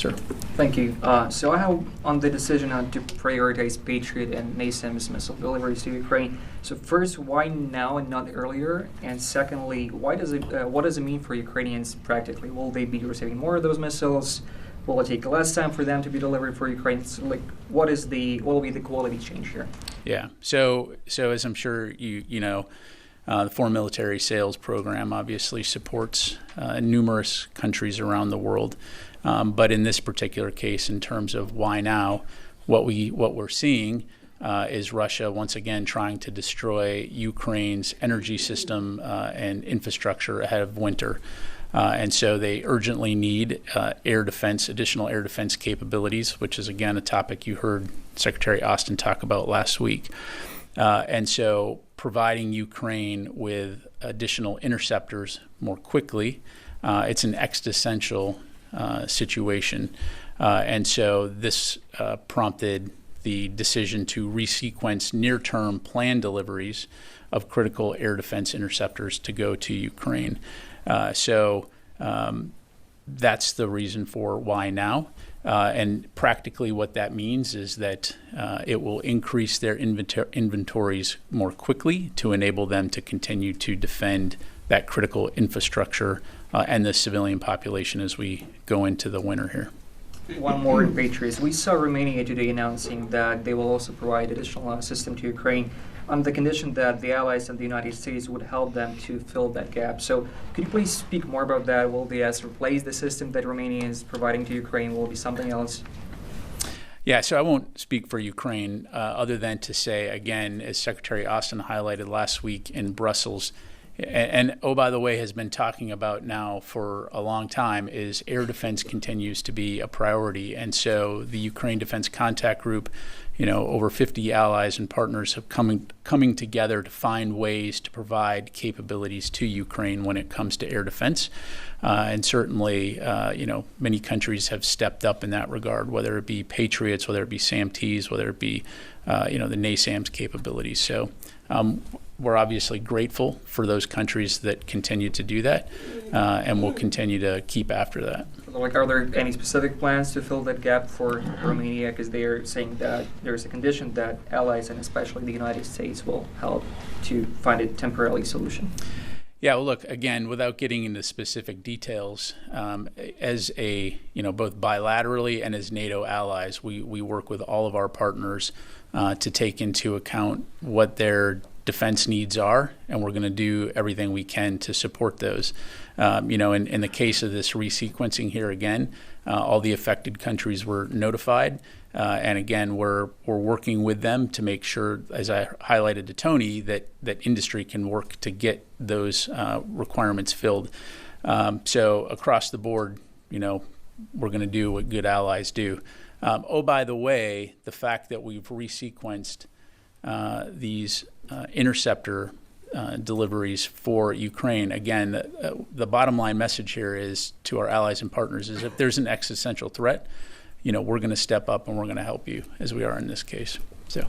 Sir. Thank you. So I have on the decision to prioritize Patriot and NASAMS missile deliveries to Ukraine. So first, why now and not earlier? And secondly, what does it mean for Ukrainians practically? Will they be receiving more of those missiles? Will it take less time for them to be delivered for Ukraine? So, what will be the quality change here? Yeah. So as I'm sure you know, the Foreign Military Sales Program obviously supports numerous countries around the world. But in this particular case, in terms of why now, what we're seeing is Russia once again trying to destroy Ukraine's energy system and infrastructure ahead of winter. And so they urgently need additional air defense capabilities, which is, again, a topic you heard Secretary Austin talk about last week. And so providing Ukraine with additional interceptors more quickly, it's an existential situation. And so this prompted the decision to resequence near-term planned deliveries of critical air defense interceptors to go to Ukraine. So that's the reason for why now. And practically what that means is that it will increase their inventories more quickly to enable them to continue to defend that critical infrastructure and the civilian population as we go into the winter here. One more in Patriots. We saw Romania today announcing that they will also provide additional assistance to Ukraine on the condition that the allies and the United States would help them to fill that gap. So could you please speak more about that? Will the US replace the system that Romania is providing to Ukraine? Will it be something else? Yeah, so I won't speak for Ukraine other than to say, again, as Secretary Austin highlighted last week in Brussels, and oh, by the way, has been talking about now for a long time, is air defense continues to be a priority. And so the Ukraine Defense Contact Group, over 50 allies and partners have coming together to find ways to provide capabilities to Ukraine when it comes to air defense. And certainly, many countries have stepped up in that regard, whether it be Patriots, whether it be SAM-Ts, whether it be, the NASAMS capabilities. So we're obviously grateful for those countries that continue to do that, and we'll continue to keep after that. Are there any specific plans to fill that gap for Romania? Because they are saying that there's a condition that allies and especially the United States will help to find a temporary solution. Yeah, well, look, again, without getting into specific details, as both bilaterally and as NATO allies, we work with all of our partners to take into account what their defense needs are, and we're going to do everything we can to support those. In the case of this resequencing here again, all the affected countries were notified, and again, we're working with them to make sure, as I highlighted to Tony, that industry can work to get those requirements filled. So across the board, we're going to do what good allies do. By the way, the fact that we've resequenced these interceptor deliveries for Ukraine, again, the bottom line message here is to our allies and partners is if there's an existential threat, we're going to step up and we're going to help you, as we are in this case. So.